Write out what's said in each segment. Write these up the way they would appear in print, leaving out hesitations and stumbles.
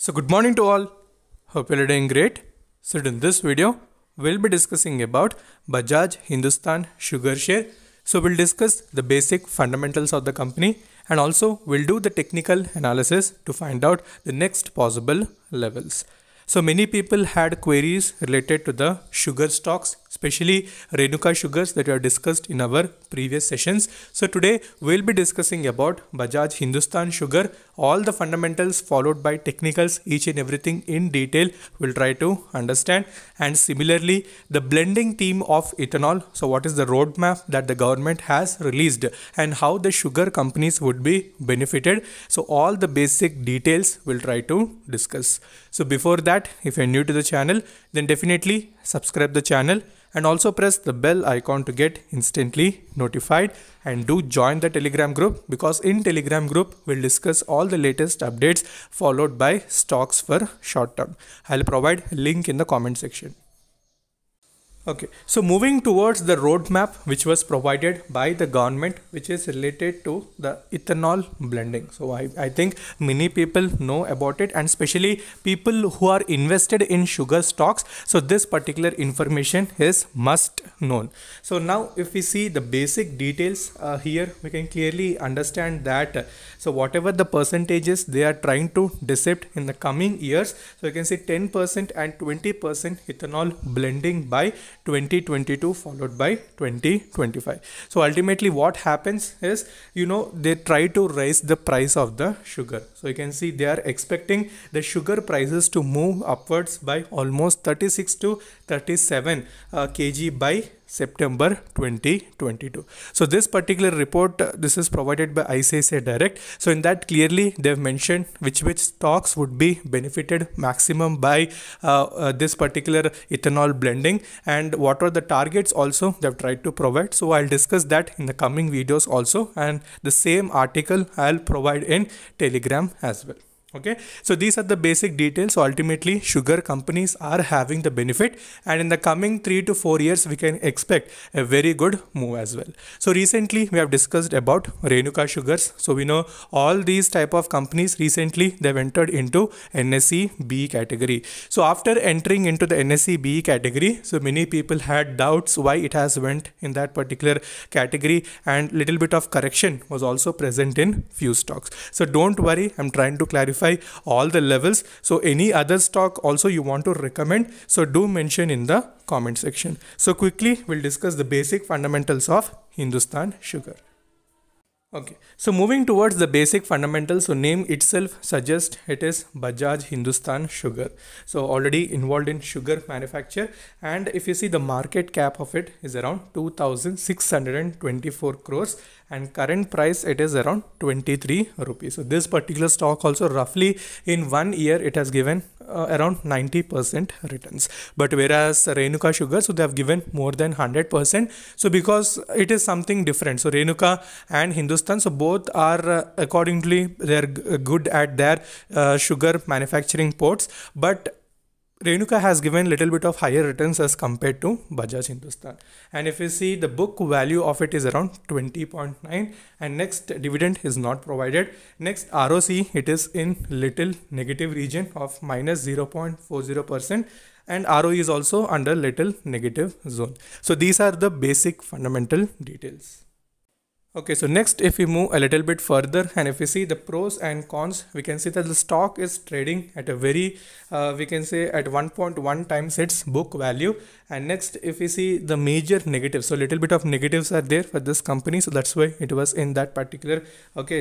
So good morning to all. Hope you're doing great. So in this video, we'll be discussing about Bajaj Hindustan Sugar Share. So we'll discuss the basic fundamentals of the company and also we'll do the technical analysis to find out the next possible levels. So many people had queries related to the sugar stocks, especially Renuka sugars that we have discussed in our previous sessions. So today we'll be discussing about Bajaj Hindustan Sugar, all the fundamentals followed by technicals, each and everything in detail we'll try to understand. And similarly, the blending theme of ethanol. So what is the roadmap that the government has released and how the sugar companies would be benefited. So all the basic details we'll try to discuss. So before that, if you're new to the channel, then definitely subscribe the channel and also press the bell icon to get instantly notified, and do join the Telegram group, because in Telegram group we'll discuss all the latest updates followed by stocks for short term. I'll provide a link in the comment section. Okay, so moving towards the roadmap which was provided by the government, which is related to the ethanol blending. So I think many people know about it, and especially people who are invested in sugar stocks. So this particular information is must known. So now if we see the basic details here, we can clearly understand that so whatever the percentages they are trying to decide in the coming years, so you can see 10% and 20% ethanol blending by 2022 followed by 2025. So ultimately what happens is, they try to raise the price of the sugar. So you can see they are expecting the sugar prices to move upwards by almost 36 to 37 kg by September 2022. So this particular report, this is provided by ICICI Direct. So in that clearly they've mentioned which stocks would be benefited maximum by this particular ethanol blending, and what are the targets also they've tried to provide. So I'll discuss that in the coming videos also, and the same article I'll provide in Telegram as well. Okay, so these are the basic details. So ultimately sugar companies are having the benefit, and in the coming 3 to 4 years we can expect a very good move as well. So recently we have discussed about Renuka sugars. So we know all these type of companies recently they've entered into NSE B category. So after entering into the NSE B category, so many people had doubts why it has went in that particular category, and little bit of correction was also present in few stocks. So don't worry, I'm trying to clarify all the levels. So any other stock also you want to recommend, so do mention in the comment section. So quickly we'll discuss the basic fundamentals of Hindustan Sugar. Okay, so moving towards the basic fundamentals, so name itself suggests it is Bajaj Hindustan Sugar. So already involved in sugar manufacture, and if you see the market cap of it is around 2,624 crores, and current price it is around 23 rupees. So this particular stock also roughly in 1 year it has given around 90% returns, but whereas Renuka Sugar, so they have given more than 100%. So because it is something different, so Renuka and Hindustan, so both are accordingly they are good at their sugar manufacturing ports, but Renuka has given little bit of higher returns as compared to Bajaj Hindustan. And if you see the book value of it is around 20.9, and next dividend is not provided. Next ROC it is in little negative region of minus 0.40%, and ROE is also under little negative zone. So these are the basic fundamental details. Okay, so next if we move a little bit further and if we see the pros and cons, we can see that the stock is trading at a very we can say at 1.1 times its book value. And next if we see the major negatives, so little bit of negatives are there for this company, so that's why it was in that particular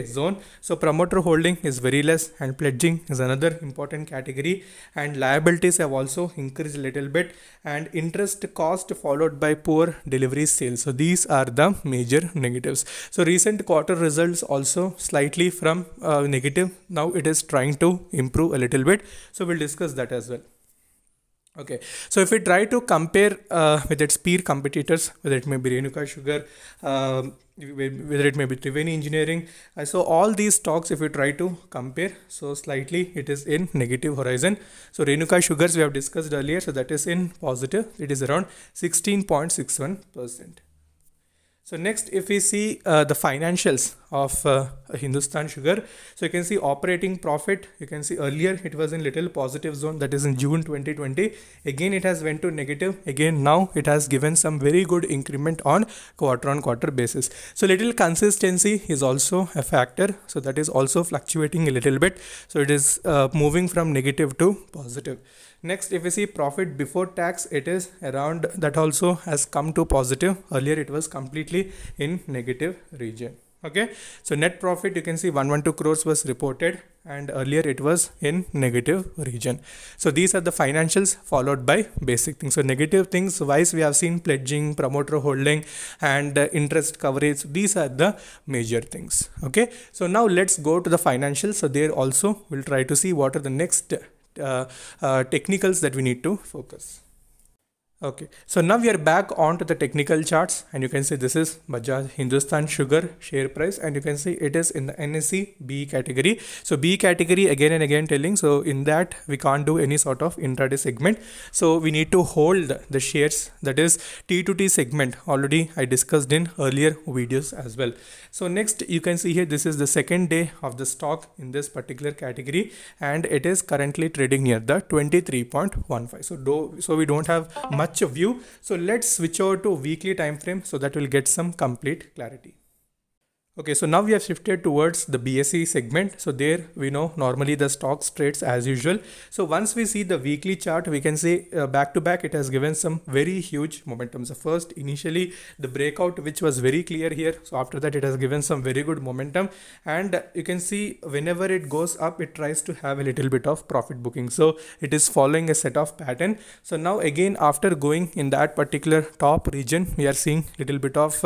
zone. So promoter holding is very less, and pledging is another important category, and liabilities have also increased a little bit, and interest cost followed by poor delivery sales. So these are the major negatives. So recent quarter results also slightly from negative. Now it is trying to improve a little bit. So we'll discuss that as well. Okay, so if we try to compare with its peer competitors, whether it may be Renuka Sugar, whether it may be Triveni Engineering, so all these stocks if we try to compare, so slightly it is in negative horizon. So Renuka Sugars we have discussed earlier, so that is in positive, it is around 16.61%. So next if we see the financials of Hindustan Sugar. So you can see operating profit, you can see earlier it was in little positive zone, that is in June 2020. Again it has went to negative. Again now it has given some very good increment on quarter basis. So little consistency is also a factor. So that is also fluctuating a little bit. So it is moving from negative to positive. Next, if we see profit before tax, it is around, that also has come to positive. Earlier it was completely in negative region. Okay, so net profit, you can see 112 crores was reported, and earlier it was in negative region. So these are the financials followed by basic things. So negative things wise, we have seen pledging, promoter holding, and interest coverage. These are the major things. Okay, so now let's go to the financials. So there also we'll try to see what are the next technicals that we need to focus. Okay, so now we are back onto the technical charts, and you can see this is Bajaj Hindustan Sugar share price, and you can see it is in the NSE B category. So B category, again and again telling, so in that we can't do any sort of intraday segment. So we need to hold the shares, that is T to T segment. Already I discussed in earlier videos as well. So next you can see here, this is the second day of the stock in this particular category, and it is currently trading near the 23.15. So we don't have much of view. So let's switch over to weekly time frame, so that will get some complete clarity. Okay, so now we have shifted towards the BSE segment. So there we know normally the stocks trades as usual. So once we see the weekly chart, we can say back to back it has given some very huge momentum. So first initially the breakout, which was very clear here. So after that it has given some very good momentum, and you can see whenever it goes up, it tries to have a little bit of profit booking. So it is following a set of pattern. So now again, after going in that particular top region, we are seeing little bit of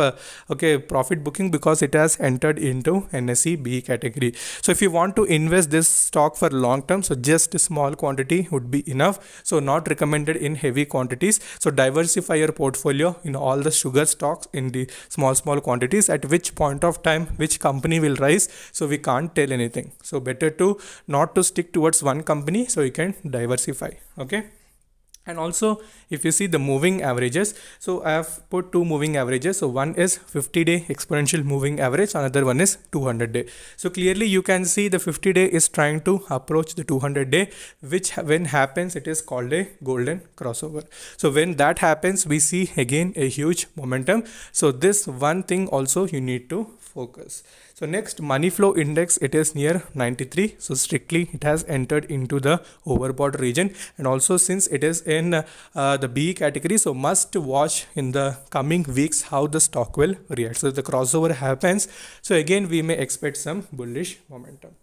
profit booking, because it has entered into NSE B category. So if you want to invest this stock for long term, so just a small quantity would be enough. So not recommended in heavy quantities. So diversify your portfolio in all the sugar stocks in the small quantities. At which point of time which company will rise, so we can't tell anything. So better to not to stick towards one company, so you can diversify. Okay. And also if you see the moving averages, so I have put two moving averages. So one is 50-day exponential moving average, another one is 200-day. So clearly you can see the 50-day is trying to approach the 200-day, which when happens, it is called a golden crossover. So when that happens, we see again a huge momentum. So this one thing also you need to focus. So next, money flow index, it is near 93. So strictly it has entered into the overbought region, and also since it is in the B category, so must watch in the coming weeks how the stock will react. So if the crossover happens, so again we may expect some bullish momentum.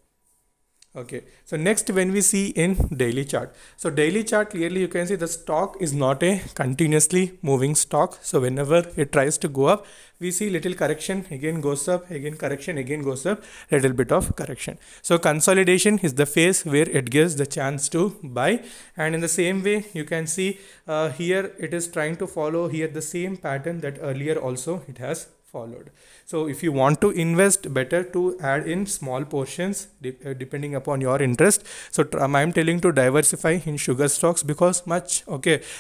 Okay, so next when we see in daily chart, so daily chart, clearly you can see the stock is not a continuously moving stock. So whenever it tries to go up, we see little correction, again goes up, again correction, again goes up, little bit of correction. So consolidation is the phase where it gives the chance to buy, and in the same way you can see here it is trying to follow here the same pattern that earlier also it has followed. So if you want to invest, better to add in small portions depending upon your interest. So I'm telling to diversify in sugar stocks, because much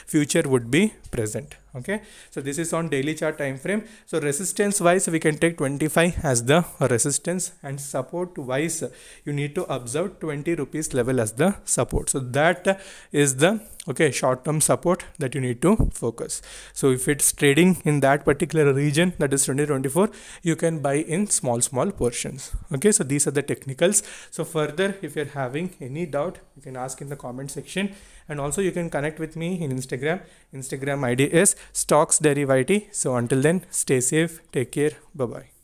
future would be present. Okay, so this is on daily chart time frame. So resistance wise, we can take 25 as the resistance, and support wise you need to observe 20 rupees level as the support. So that is the short term support that you need to focus. So if it's trading in that particular region, that is 2024, you can buy in small portions. Okay, so these are the technicals. So further, if you're having any doubt, you can ask in the comment section, and also you can connect with me in Instagram ID is Stocks Derivati. So until then, stay safe, take care, bye bye.